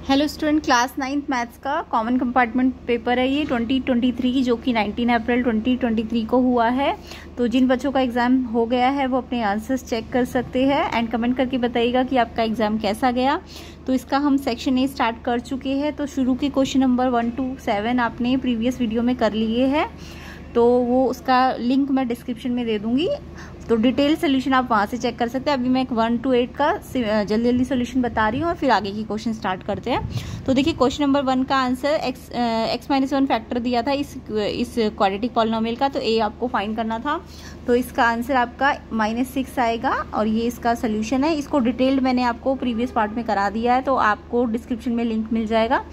Hello student, class 9th maths का common compartment paper है ये 2023 जो कि 19 अप्रैल 2023 को हुआ है। तो जिन बच्चों का एग्जाम हो गया है वो अपने आंसर्स चेक कर सकते हैं एंड कमेंट करके बताइएगा कि आपका एग्जाम कैसा गया। तो इसका हम सेक्शन ए स्टार्ट कर चुके हैं। तो शुरू के क्वेश्चन नंबर 1 to 7 आपने प्रीवियस वीडियो में कर लिए हैं, तो वो उसका लिंक मैं डिस्क्रिप्शन में दे दूंगी, तो डिटेल सोल्यूशन आप वहाँ से चेक कर सकते हैं। अभी मैं 1 to 8 का जल्दी जल्दी सोल्यूशन बता रही हूँ और फिर आगे की क्वेश्चन स्टार्ट करते हैं। तो देखिए क्वेश्चन नंबर 1 का आंसर x-1 फैक्टर दिया था इस क्वाड्रेटिक पॉलिनोमियल का, तो a आपको फाइंड करना था। तो इसका आंसर आपका -6 आएगा और ये इसका सोल्यूशन है। इसको डिटेल्ड मैंने आपको प्रीवियस पार्ट में करा दिया है, तो आपको डिस्क्रिप्शन में लिंक मिल जाएगा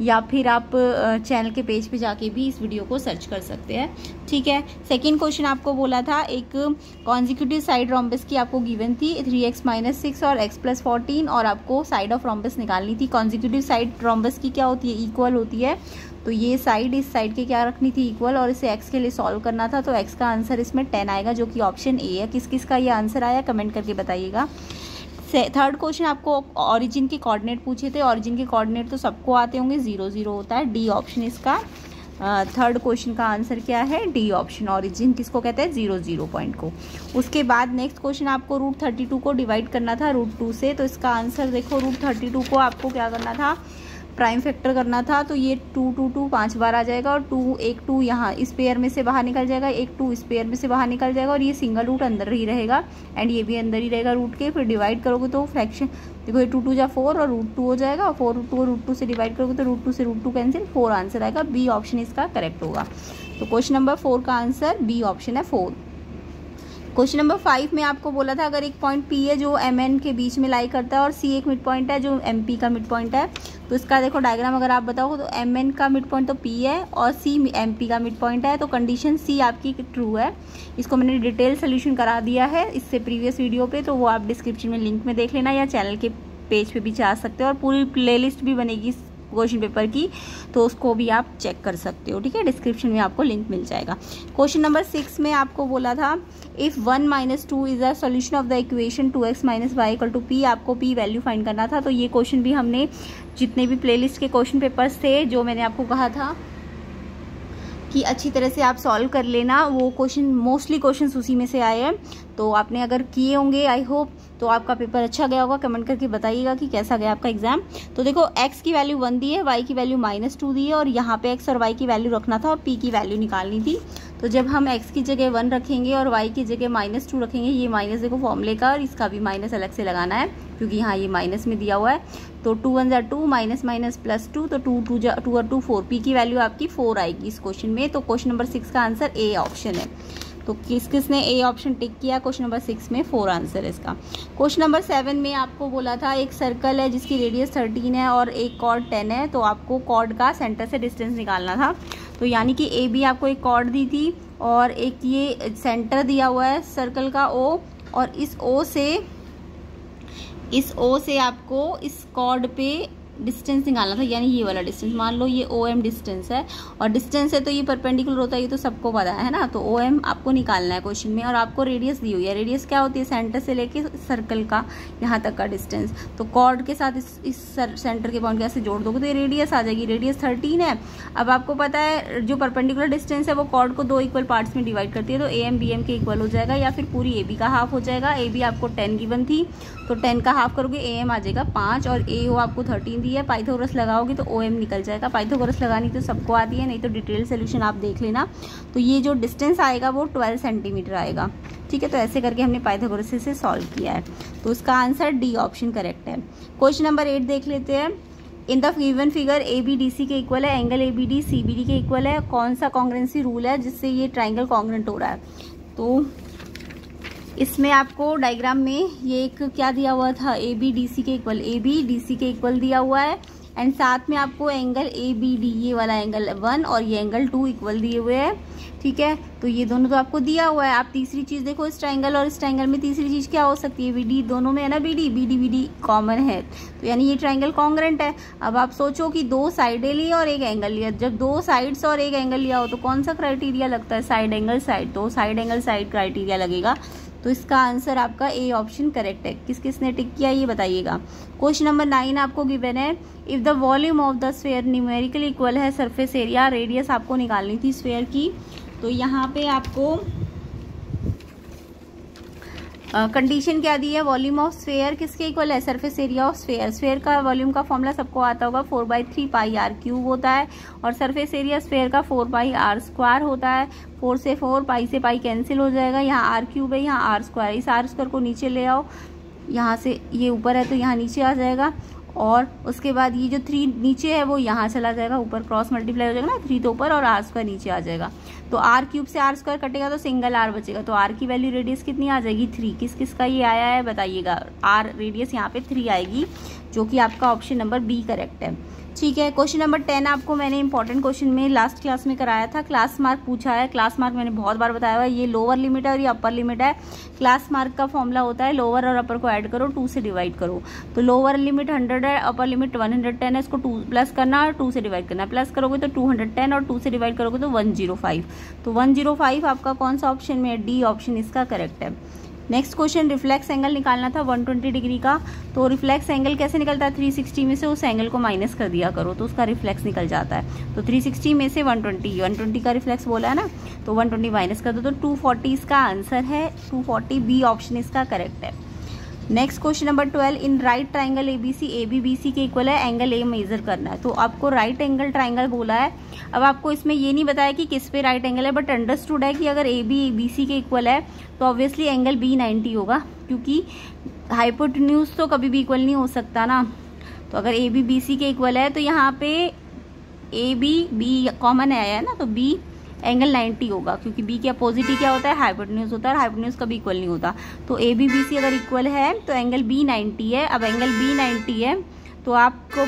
या फिर आप चैनल के पेज पे जाके भी इस वीडियो को सर्च कर सकते हैं। ठीक है, सेकंड क्वेश्चन आपको बोला था एक कॉन्जिक्यूटिव साइड रोम्बस की आपको गिवन थी 3x - 6 और x + 14 और आपको साइड ऑफ रोम्बस निकालनी थी। कॉन्जिक्यूटिव साइड रोम्बस की क्या होती है, इक्वल होती है। तो ये साइड इस साइड के क्या रखनी थी, इक्वल, और इसे x के लिए सॉल्व करना था। तो x का आंसर इसमें 10 आएगा जो कि ऑप्शन ए है। किस किस का ये आंसर आया कमेंट करके बताइएगा। थर्ड क्वेश्चन आपको ऑरिजिन के कोऑर्डिनेट पूछे थे। ऑरिजिन के कोऑर्डिनेट तो सबको आते होंगे, 0 0 होता है। डी ऑप्शन इसका थर्ड क्वेश्चन का आंसर क्या है, डी ऑप्शन। ऑरिजिन किसको कहते हैं, 0 0 पॉइंट को। उसके बाद नेक्स्ट क्वेश्चन आपको √32 को डिवाइड करना था √2 से। तो इसका आंसर देखो, √32 को आपको क्या करना था, प्राइम फैक्टर करना था। तो ये 2 2 2 5 बार आ जाएगा और 2 यहाँ इस पेयर में से बाहर निकल जाएगा, 2 इस पेयर में से बाहर निकल जाएगा और ये सिंगल रूट अंदर ही रहेगा एंड ये भी अंदर ही रहेगा रूट के। फिर डिवाइड करोगे तो फ्रैक्शन देखो, ये 2 2 जा 4 और √2 हो जाएगा और 4 √2 और √2 से डिवाइड करोगे तो √2 से √2 कैंसिल, 4 आंसर आएगा। बी ऑप्शन इसका करेक्ट होगा। तो क्वेश्चन नंबर 4 का आंसर बी ऑप्शन है, 4। क्वेश्चन नंबर 5 में आपको बोला था अगर एक पॉइंट P है जो MN के बीच में लाई करता है और C एक मिड पॉइंट है जो MP का मिड पॉइंट है। तो इसका देखो डायग्राम अगर आप बताओ तो MN का मिड पॉइंट तो P है और C MP का मिड पॉइंट है। तो कंडीशन C आपकी ट्रू है। इसको मैंने डिटेल सोल्यूशन करा दिया है इससे प्रीवियस वीडियो पे, तो वो आप डिस्क्रिप्शन में लिंक में देख लेना या चैनल के पेज पे भी जा सकते हो और पूरी प्लेलिस्ट भी बनेगी क्वेश्चन पेपर की, तो उसको भी आप चेक कर सकते हो। ठीक है, डिस्क्रिप्शन में आपको लिंक मिल जाएगा। क्वेश्चन नंबर 6 में आपको बोला था if 1 - 2 is the solution of the equation 2x - y = p, आपको p वैल्यू फाइंड करना था। तो ये क्वेश्चन भी हमने जितने भी प्लेलिस्ट के क्वेश्चन पेपर्स थे जो मैंने आपको कहा था कि अच्छी तरह से आप सॉल्व कर लेना, वो क्वेश्चन मोस्टली क्वेश्चन उसी में से आए हैं। तो आपने अगर किए होंगे आई होप तो आपका पेपर अच्छा गया होगा। कमेंट करके बताइएगा कि कैसा गया आपका एग्जाम। तो देखो x की वैल्यू 1 दी है, y की वैल्यू -2 दी है और यहाँ पे x और y की वैल्यू रखना था और p की वैल्यू निकालनी थी। तो जब हम x की जगह 1 रखेंगे और y की जगह -2 रखेंगे, ये माइनस देखो फॉर्मूले का, और इसका भी माइनस अलग से लगाना है क्योंकि यहाँ ये माइनस में दिया हुआ है। तो 2 1 जा 2 - +2, तो 2 2 जा 2 और 2 4, p की वैल्यू आपकी 4 आएगी इस क्वेश्चन में। तो क्वेश्चन नंबर 6 का आंसर ए ऑप्शन है। तो किस किसने ए ऑप्शन टिक किया, क्वेश्चन नंबर 6 में 4 आंसर है इसका। क्वेश्चन नंबर 7 में आपको बोला था एक सर्कल है जिसकी रेडियस 13 है और एक कॉर्ड 10 है। तो आपको कॉर्ड का सेंटर से डिस्टेंस निकालना था। तो यानी कि ए बी आपको एक कॉर्ड दी थी और एक ये सेंटर दिया हुआ है सर्कल का O, और इस O से आपको इस कॉर्ड पे डिस्टेंस निकालना था, यानी ये वाला डिस्टेंस। मान लो ये OM डिस्टेंस है और डिस्टेंस है तो ये परपेंडिकुलर होता है, ये तो सबको पता है ना। तो OM आपको निकालना है क्वेश्चन में और आपको रेडियस दी हुई है। रेडियस क्या होती है, सेंटर से लेके सर्कल का यहाँ तक का डिस्टेंस। तो कॉर्ड के साथ इस सेंटर के पॉइंट कैसे जोड़ दोगे तो ये रेडियस आ जाएगी। रेडियस 13 है। अब आपको पता है जो परपेंडिकुलर डिस्टेंस है वो कॉर्ड को 2 इक्वल पार्ट्स में डिवाइड करती है। तो AM BM के इक्वल हो जाएगा या फिर पूरी AB का हाफ हो जाएगा। AB आपको 10 गिवन थी तो 10 का हाफ करोगे AM आ जाएगा 5 और AO आपको 13 दी है। पाइथागोरस लगाओगे तो OM निकल जाएगा। पाइथागोरस लगानी तो सबको आती है, नहीं तो डिटेल सोल्यूशन आप देख लेना। तो ये जो डिस्टेंस आएगा वो 12 सेंटीमीटर आएगा। ठीक है, तो ऐसे करके हमने पाइथागोरस से सॉल्व किया है। तो उसका आंसर डी ऑप्शन करेक्ट है। क्वेश्चन नंबर 8 देख लेते हैं। In the given figure ABDC के इक्वल है, एंगल ABD CBD के इक्वल है। कौन सा कॉन्ग्रुएंसी रूल है जिससे ये ट्राइंगल कॉन्ग्रुएंट हो रहा है। तो इसमें आपको डायग्राम में ये एक क्या दिया हुआ था, ABDC के इक्वल, ABDC के इक्वल दिया हुआ है एंड साथ में आपको एंगल ABD, ये वाला एंगल 1 और ये एंगल 2 इक्वल दिए हुए हैं। ठीक है, तो ये दोनों तो आपको दिया हुआ है। आप तीसरी चीज देखो, इस ट्राइंगल और इस ट्राइंगल में तीसरी चीज क्या हो सकती है, BD, दोनों में है ना BD कॉमन है, तो यानी ये ट्राइंगल कॉन्ग्रुएंट है। अब आप सोचो कि 2 साइडें ली और एक एंगल लिया, जब 2 साइड्स और एक एंगल लिया हो तो कौन सा क्राइटेरिया लगता है, साइड एंगल साइड। तो साइड एंगल साइड क्राइटेरिया लगेगा। तो इसका आंसर आपका ए ऑप्शन करेक्ट है। किस किस ने टिक किया ये बताइएगा। क्वेश्चन नंबर 9 आपको गिवन है, if the volume of the sphere numerically equal है सरफेस एरिया, रेडियस आपको निकालनी थी स्फीयर की। तो यहाँ पे आपको कंडीशन क्या दी है, वॉल्यूम ऑफ स्फीयर किसके इक्वल है, surface area of sphere. Sphere का वॉल्यूम का फॉर्मूला सबको आता होगा 4/3 पाई आर क्यूब होता है, और सरफेस एरिया स्फीयर का 4 पाई आर स्क्वायर होता है। 4 से 4, पाई से पाई कैंसिल हो जाएगा, यहाँ आर क्यूब है, यहाँ आर स्क्वायर, इस आर स्क्वायर को नीचे ले आओ, यहाँ से ये ऊपर है तो यहाँ नीचे आ जाएगा, और उसके बाद ये जो 3 नीचे है वो यहाँ चला जाएगा, ऊपर क्रॉस मल्टीप्लाई हो जाएगा ना, 3 तो ऊपर और आर स्क्वायर नीचे आ जाएगा। तो आर क्यूब से आर स्क्वायर कटेगा तो सिंगल आर बचेगा, तो आर की वैल्यू रेडियस कितनी आ जाएगी 3। किस किस का ये आया है बताइएगा, आर रेडियस यहाँ पे 3 आएगी, जो कि आपका ऑप्शन नंबर बी करेक्ट है। ठीक है, क्वेश्चन नंबर 10 आपको मैंने इंपॉर्टेंट क्वेश्चन में लास्ट क्लास में कराया था, क्लास मार्क पूछा है। क्लास मार्क मैंने बहुत बार बताया हुआ है, ये लोअर लिमिट है और ये अपर लिमिट है। क्लास मार्क का फॉर्मूला होता है लोअर और अपर को ऐड करो, 2 से डिवाइड करो। तो लोअर लिमिट 100 है, अपर लिमिट 110 है, इसको 2 प्लस करना और 2 से डिवाइड करना। प्लस करोगे तो 210 और 2 से डिवाइड करोगे तो 105। तो 105 आपका कौन सा ऑप्शन में है, डी ऑप्शन इसका करेक्ट है। नेक्स्ट क्वेश्चन, रिफ्लेक्स एंगल निकालना था 120 डिग्री का। तो रिफ्लेक्स एंगल कैसे निकलता है, 360 में से उस एंगल को माइनस कर दिया करो तो उसका रिफ्लेक्स निकल जाता है। तो 360 में से 120 का रिफ्लेक्स बोला है ना, तो 120 माइनस कर दो तो 240 इसका आंसर है। 240 बी ऑप्शन इसका करेक्ट है। Next question number 12, in right triangle ABC, A B B C के इक्वल है, एंगल ए मेजर करना है। तो आपको राइट एंगल ट्राइंगल बोला है। अब आपको इसमें ये नहीं बताया कि किस पे राइट एंगल है, बट अंडरस्टूड है कि अगर ए बी बी सी के इक्वल है तो ऑब्वियसली एंगल बी 90 होगा, क्योंकि हाइपोटेन्यूज तो कभी भी इक्वल नहीं हो सकता ना। तो अगर ए बी बी सी के इक्वल है तो यहाँ पे ए बी कॉमन आया है ना, तो बी एंगल 90 होगा, क्योंकि बी के अपोजिट ही क्या होता है, हाइपोटेन्यूज होता है, और हाइपोटेन्यूज कभी इक्वल नहीं होता। तो ए बी बी सी अगर इक्वल है तो एंगल बी 90 है। अब एंगल बी 90 है तो आपको,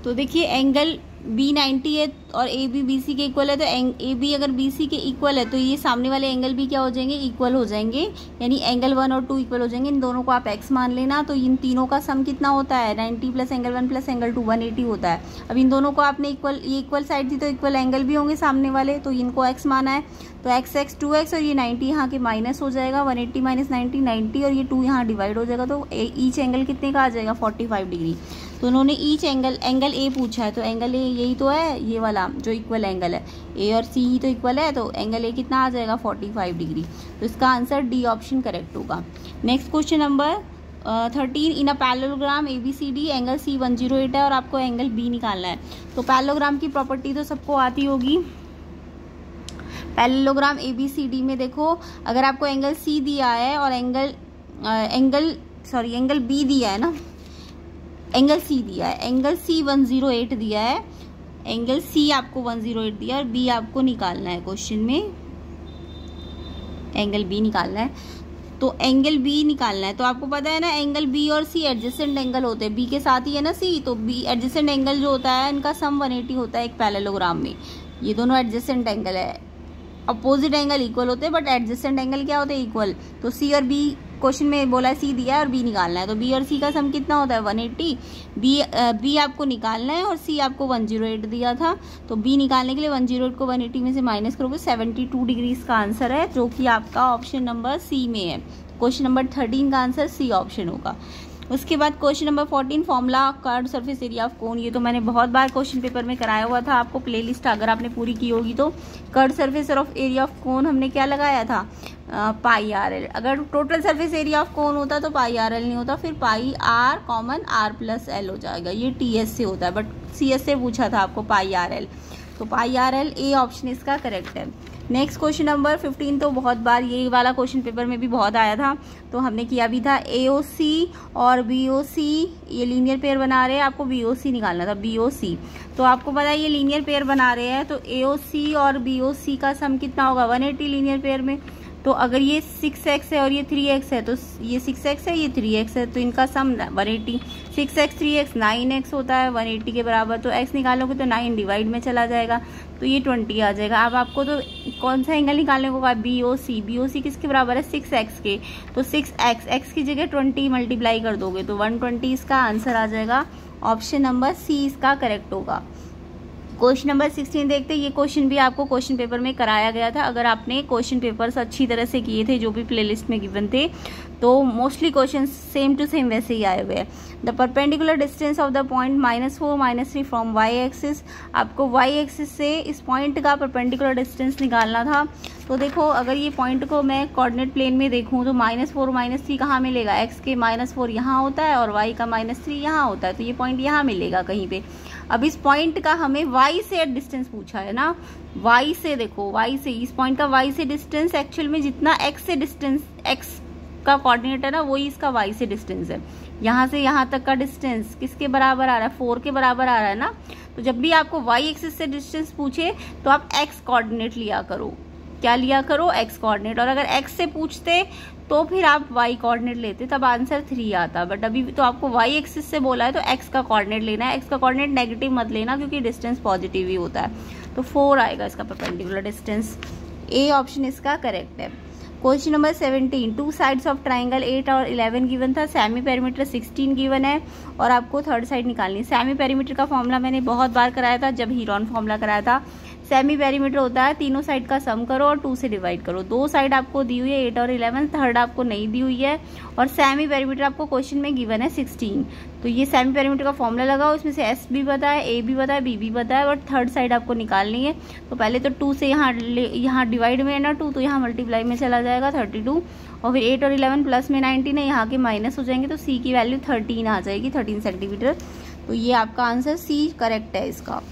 तो देखिए एंगल बी 90 है और ए बी बी सी के इक्वल है, तो ए बी अगर बी सी के इक्वल है तो ये सामने वाले एंगल भी क्या हो जाएंगे, इक्वल हो जाएंगे, यानी एंगल 1 और 2 इक्वल हो जाएंगे। इन दोनों को आप एक्स मान लेना, तो इन तीनों का सम कितना होता है, 90 प्लस एंगल 1 प्लस एंगल 2 180 होता है। अब इन दोनों को आपने इक्वल, ये इक्वल साइड थी तो इक्वल एंगल भी होंगे सामने वाले, तो इनको एक्स माना है, तो एक्स एक्स 2x और ये 90 यहाँ के माइनस हो जाएगा, 180 माइनस 90 90 और ये 2 यहाँ डिवाइड हो जाएगा, तो ईच एंगल कितने का आ जाएगा 45 डिग्री। तो उन्होंने ईच एंगल ए पूछा है, तो एंगल ए यही तो है, ये वाला जो इक्वल एंगल है, ए और सी ही तो इक्वल है, तो एंगल ए कितना आ जाएगा 45 डिग्री। तो इसका आंसर डी ऑप्शन करेक्ट होगा। Next question number 13, in a parallelogram ABCD angle C 108 है और आपको एंगल B निकालना है। तो पैरेललोग्राम की प्रॉपर्टी तो सबको आती होगी। पैरेललोग्राम ABCD में देखो, अगर आपको एंगल C दिया है और एंगल B दिया है ना, एंगल C दिया है, एंगल C 108 दिया है, एंगल C आपको 108 दिया और B आपको निकालना है। क्वेश्चन में एंगल B निकालना है, तो एंगल B निकालना है। तो आपको पता है ना, एंगल B और C एडजेसेंट एंगल होते हैं, B के साथ ही है ना C, तो B एडजेसेंट एंगल जो होता है इनका सम 180 होता है एक पैरेललोग्राम में। ये दोनों एडजेसेंट एंगल है, अपोजिट एंगल इक्वल होते हैं बट एडजेसेंट एंगल क्या होते हैं, इक्वल। तो C और B क्वेश्चन में बोला है, C दिया है और B निकालना है, तो B और C का सम कितना होता है 180। B आपको निकालना है और C आपको 108 दिया था, तो B निकालने के लिए 108 को 180 में से माइनस करोगे, 72 डिग्री इसका आंसर है, जो कि आपका ऑप्शन नंबर C में है। क्वेश्चन नंबर 13 का आंसर C ऑप्शन होगा। उसके बाद question number 14, formula curve surface area of कोन। ये तो मैंने बहुत बार क्वेश्चन पेपर में कराया हुआ था आपको, प्लेलिस्ट अगर आपने पूरी की होगी तो। Curve surface of area of cone हमने क्या लगाया था, पाई आर एल। अगर total surface area of cone होता तो पाई आर एल नहीं होता, फिर pi r common r plus l हो जाएगा। ये TS से होता है, बट CS से पूछा था आपको पाई आर एल, तो pi r L A option इसका करेक्ट है। नेक्स्ट क्वेश्चन नंबर 15, तो बहुत बार ये वाला क्वेश्चन पेपर में भी बहुत आया था, तो हमने किया भी था। AOC और BOC ये लीनियर पेयर बना रहे हैं, आपको BOC निकालना था, BOC। तो आपको पता है ये लीनियर पेयर बना रहे हैं, तो AOC और BOC का सम कितना होगा 180 लीनियर पेयर में। तो अगर ये 6x है और ये 3x है, तो ये 6x है, ये 3x है, तो इनका सम 180। 6x 3x 9x होता है 180 के बराबर, तो x निकालोगे तो 9 डिवाइड में चला जाएगा, तो ये 20 आ जाएगा। अब आपको तो कौन सा एंगल निकालने को होगा, BOC। BOC किसके बराबर है 6x के, तो 6x, x की जगह 20 मल्टीप्लाई कर दोगे तो 120 इसका आंसर आ जाएगा। ऑप्शन नंबर C इसका करेक्ट होगा। क्वेश्चन नंबर 16 देखते हैं। ये क्वेश्चन भी आपको क्वेश्चन पेपर में कराया गया था। अगर आपने क्वेश्चन पेपर्स अच्छी तरह से किए थे जो भी प्लेलिस्ट में गिवन थे, तो mostly question same to same वैसे ही आए हुए हैं। The perpendicular distance of the point -4 -3 from y axis. आपको y एक्सिस से इस पॉइंट का परपेंडिकुलर डिस्टेंस निकालना था। तो देखो, अगर ये पॉइंट को मैं कोऑर्डिनेट प्लेन में देखूं तो -4 -3 कहाँ मिलेगा? x के -4 यहाँ होता है और y का -3 यहाँ होता है, तो ये पॉइंट यहाँ मिलेगा कहीं पे। अब इस पॉइंट का हमें y से डिस्टेंस पूछा है ना, y से देखो, y से इस पॉइंट का y से डिस्टेंस एक्चुअल में जितना x से डिस्टेंस, x का कोऑर्डिनेट है ना, वही इसका y से डिस्टेंस है। यहाँ से यहाँ तक का डिस्टेंस किसके बराबर आ रहा है? 4 के बराबर आ रहा है ना। तो जब भी आपको y एक्सिस से डिस्टेंस पूछे तो आप x कोऑर्डिनेट लिया करो। क्या लिया करो? x coordinate. और अगर x से पूछते तो फिर आप y कोऑर्डिनेट लेते, तब आंसर 3 आता। बट अभी तो आपको y एक्सिस से बोला है तो x का कोऑर्डिनेट लेना है। x का कोऑर्डिनेट नेगेटिव मत लेना क्योंकि डिस्टेंस पॉजिटिव ही होता है। तो 4 आएगा इसका परपेंडिकुलर डिस्टेंस। ए ऑप्शन इसका करेक्ट है। Question number 17, 2 sides of triangle 8 और 11 गिवन था, सेमी पेरीमीटर 16 गिवन है और आपको थर्ड साइड निकालनी है। सेमी पेरीमीटर का फॉर्मूला मैंने बहुत बार कराया था जब हीरोन फॉर्मूला कराया था। सेमी पेरीमीटर होता है तीनों साइड का सम करो और 2 से डिवाइड करो। 2 साइड आपको दी हुई है 8 और 11, थर्ड आपको नहीं दी हुई है और सेमी पेरीमीटर आपको क्वेश्चन में गिवन है 16। तो ये सेमी पेरीमीटर का फॉर्मूला लगाओ, इसमें से एस भी पता है, ए भी पता है, बी भी पता है, और थर्ड साइड आपको निकालनी है। तो पहले तो 2 से यहाँ डिवाइड में है ना 2, तो यहाँ मल्टीप्लाई में चला जाएगा 32, और फिर 8 और 11 प्लस में 19 है, यहाँ के माइनस हो जाएंगे तो सी की वैल्यू 13 आ जाएगी, 13 सेंटीमीटर। तो ये आपका आंसर सी करेक्ट है इसका।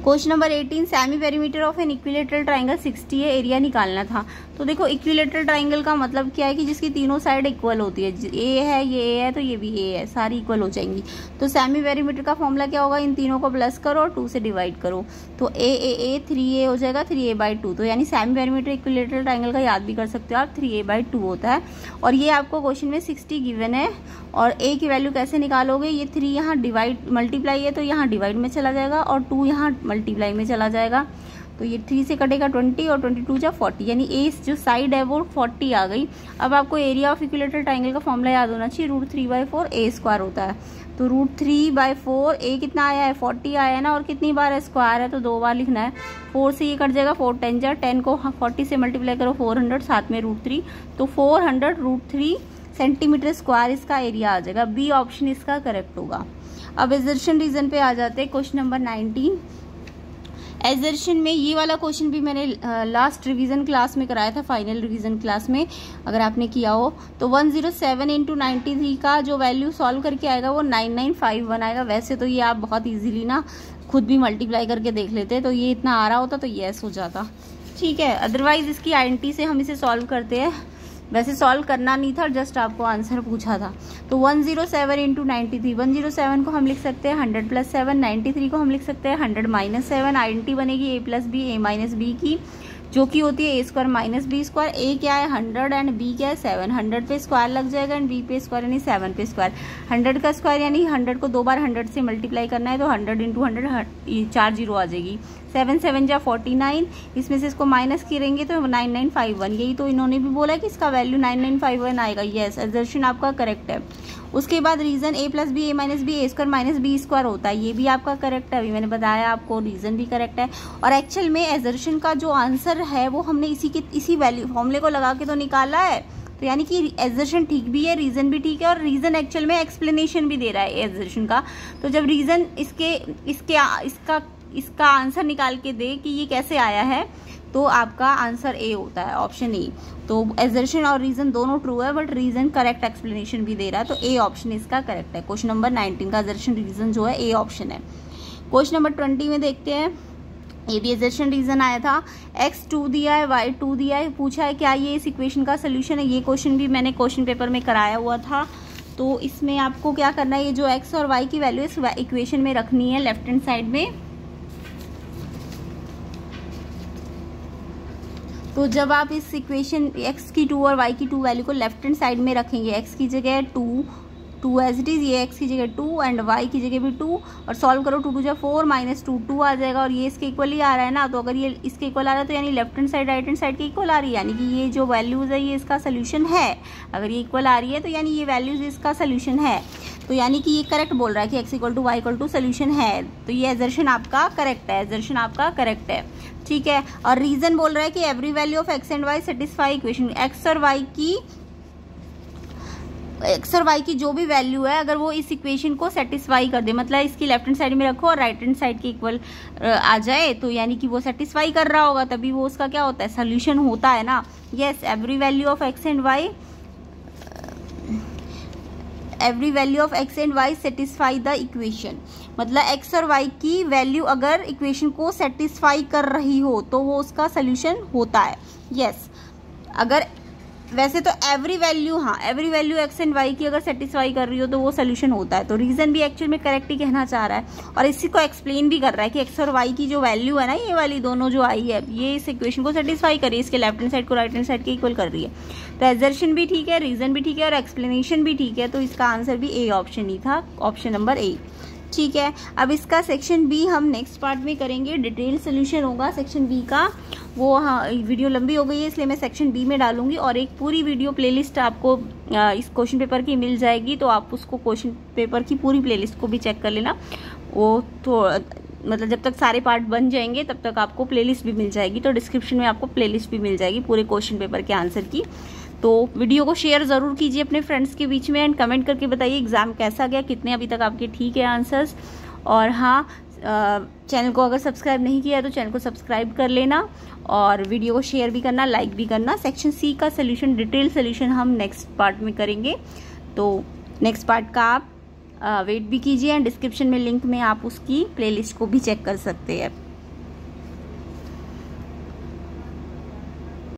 Question number 18, semi perimeter of an equilateral triangle 60 है, एरिया निकालना था। तो देखो, इक्विलेटरल ट्राइंगल का मतलब क्या है कि जिसकी तीनों साइड इक्वल होती है। ए है, ये ए है, तो ये भी ए है, सारी इक्वल हो जाएंगी। तो सेमी पेरीमीटर का फॉर्मूला क्या होगा? इन तीनों को प्लस करो और 2 से डिवाइड करो, तो ए 3a हो जाएगा, 3a/2। तो यानी सेमी पेरीमीटर इक्विलेटरल ट्राइंगल का याद भी कर सकते हो आप, 3a/2 होता है। और ये आपको क्वेश्चन में 60 गिवन है। और ए की वैल्यू कैसे निकालोगे? ये 3 यहाँ डिवाइड मल्टीप्लाई है तो यहाँ डिवाइड में चला जाएगा और 2 यहाँ मल्टीप्लाई में चला जाएगा। तो ये 3 से कटेगा 20 और 22 जा 40, यानी ए जो साइड है वो 40 आ गई। अब आपको एरिया ऑफ इक्विलेटरल ट्राइंगल का फॉर्मूला याद होना चाहिए, √3/4 a² होता है। तो √3/4 ए कितना आया है? 40 आया है ना, और कितनी बार है? स्क्वायर है तो 2 बार लिखना है। 4 से ये कट जाएगा, 4 10 जा 10 को 40 से मल्टीप्लाई करो 400, साथ में √3, तो 400 √3 सेंटीमीटर स्क्वायर इसका एरिया आ जाएगा। बी ऑप्शन इसका करेक्ट होगा। अब एजर्शन रीजन पे आ जाते हैं। क्वेश्चन नंबर 19, एजर्शन में ये वाला क्वेश्चन भी मैंने लास्ट रिवीजन क्लास में कराया था, फाइनल रिवीजन क्लास में अगर आपने किया हो तो। 107 × 93 का जो वैल्यू सॉल्व करके आएगा वो 9951 आएगा। वैसे तो ये आप बहुत इजीली ना खुद भी मल्टीप्लाई करके देख लेते, तो ये इतना आ रहा होता तो येस हो जाता, ठीक है। अदरवाइज इसकी आइडेंटिटी से हम इसे सॉल्व करते हैं। वैसे सॉल्व करना नहीं था, जस्ट आपको आंसर पूछा था। तो 107 × 93, 107 को हम लिख सकते हैं 100 + 7, 93 को हम लिख सकते हैं 100 - 7। आइडेंटिटी बनेगी a + b, a - b की, जो कि होती है a² - b²। a क्या है? 100 एंड b क्या है? 7। 100 पे स्क्वायर लग जाएगा एंड b पे स्क्वायर यानी 7 पे स्क्वायर। 100 का स्क्वायर यानी 100 को 2 बार 100 से मल्टीप्लाई करना है, तो 100 × 100 4 0 आ जाएगी। 7 7 जा 49, इसमें से इसको माइनस करेंगे तो 9951। यही तो इन्होंने भी बोला कि इसका वैल्यू 9951 आएगा। यस, एजर्शन आपका करेक्ट है। उसके बाद reason a + b, a - b, a² - b² होता है, ये भी आपका करेक्ट है। अभी मैंने बताया आपको, रीजन भी करेक्ट है। और एक्चुअल में एजर्शन का जो आंसर है वो हमने इसी वैल्यू फॉर्मूले को लगा के तो निकाला है। तो यानी कि एजर्शन ठीक भी है, रीजन भी ठीक है, और रीजन एक्चुअल में एक्सप्लेनेशन भी दे रहा है एजर्शन का। तो जब रीजन इसका आंसर निकाल के दे कि ये कैसे आया है, तो आपका आंसर ए होता है, ऑप्शन ए। तो एजर्शन और रीजन दोनों ट्रू है, बट रीजन करेक्ट एक्सप्लेनेशन भी दे रहा है, तो ए ऑप्शन इसका करेक्ट है। क्वेश्चन नंबर 19 का एजर्शन रीजन जो है ए ऑप्शन है। क्वेश्चन नंबर 20 में देखते हैं, ये भी एजर्शन रीजन आया था। x 2 दिया है, y 2 दिया है, पूछा है क्या ये इस इक्वेशन का सोल्यूशन है। ये क्वेश्चन भी मैंने क्वेश्चन पेपर में कराया हुआ था। तो इसमें आपको क्या करना है, ये जो x और y की वैल्यू इस इक्वेशन में रखनी है लेफ्ट हैंड साइड में। तो जब आप इस इक्वेशन x की 2 और y की 2 वैल्यू को लेफ्ट हैंड साइड में रखेंगे, x की जगह 2 एज इट इज, ये x की जगह 2 एंड y की जगह भी 2, और सॉल्व करो 2 2 जा 4 -2 2 आ जाएगा। और ये इसके इक्वल ही आ रहा है ना, तो अगर ये इसके इक्वल आ रहा है तो यानी left hand side right hand side के इक्वल आ रही है, यानी कि ये जो वैल्यूज है ये इसका सोल्यूशन है। अगर ये इक्वल आ रही है तो यानी ये वैल्यूज इसका सोल्यूशन है। तो यानी कि ये करेक्ट बोल रहा है कि x equal to y equal to solution है, तो ये एजर्शन आपका करेक्ट है, एजर्शन आपका करेक्ट है, ठीक है। और रीजन बोल रहा है कि every value of x and y satisfy equation, x और y की जो भी वैल्यू है अगर वो इस इक्वेशन को सेटिस्फाई कर दे, मतलब इसकी लेफ्ट हैंड साइड में रखो और राइट हैंड साइड के इक्वल आ जाए, तो यानी कि वो सेटिस्फाई कर रहा होगा, तभी वो उसका क्या होता है, सोल्यूशन होता है ना। Yes, every value of x and y satisfy the equation, मतलब x और y की वैल्यू अगर इक्वेशन को सेटिस्फाई कर रही हो तो वो उसका सोल्यूशन होता है। यस, अगर वैसे तो every value x and y की अगर सेटिस्फाई कर रही हो तो वो सोल्यूशन होता है। तो रीजन भी एक्चुअल में करेक्ट ही कहना चाह रहा है और इसी को एक्सप्लेन भी कर रहा है कि x और y की जो वैल्यू है ना, ये वाली दोनों जो आई है, ये इस इक्वेशन को सेटिस्फाई कर रही है, इसके लेफ्ट हैंड साइड को राइट हैंड साइड के इक्वल कर रही है। तो एजर्शन भी ठीक है, रीजन भी ठीक है और एक्सप्लेनेशन भी ठीक है, तो इसका आंसर भी ए ऑप्शन ही था, ऑप्शन नंबर ए, ठीक है। अब इसका सेक्शन बी हम नेक्स्ट पार्ट में करेंगे, डिटेल सोल्यूशन होगा सेक्शन बी का। वो हाँ, वीडियो लंबी हो गई है इसलिए मैं सेक्शन बी में डालूंगी और एक पूरी वीडियो प्लेलिस्ट आपको इस क्वेश्चन पेपर की मिल जाएगी, तो आप उसको क्वेश्चन पेपर की पूरी प्लेलिस्ट को भी चेक कर लेना। वो तो मतलब जब तक सारे पार्ट बन जाएंगे तब तक आपको प्लेलिस्ट भी मिल जाएगी, तो डिस्क्रिप्शन में आपको प्लेलिस्ट भी मिल जाएगी पूरे क्वेश्चन पेपर के आंसर की। तो वीडियो को शेयर ज़रूर कीजिए अपने फ्रेंड्स के बीच में एंड कमेंट करके बताइए एग्जाम कैसा गया, कितने अभी तक आपके ठीक है आंसर्स। और हाँ, चैनल को अगर सब्सक्राइब नहीं किया है तो चैनल को सब्सक्राइब कर लेना और वीडियो को शेयर भी करना, लाइक भी करना। सेक्शन सी का सोल्यूशन, डिटेल सोल्यूशन हम नेक्स्ट पार्ट में करेंगे, तो नेक्स्ट पार्ट का आप वेट भी कीजिए एंड डिस्क्रिप्शन में लिंक में आप उसकी प्लेलिस्ट को भी चेक कर सकते हैं।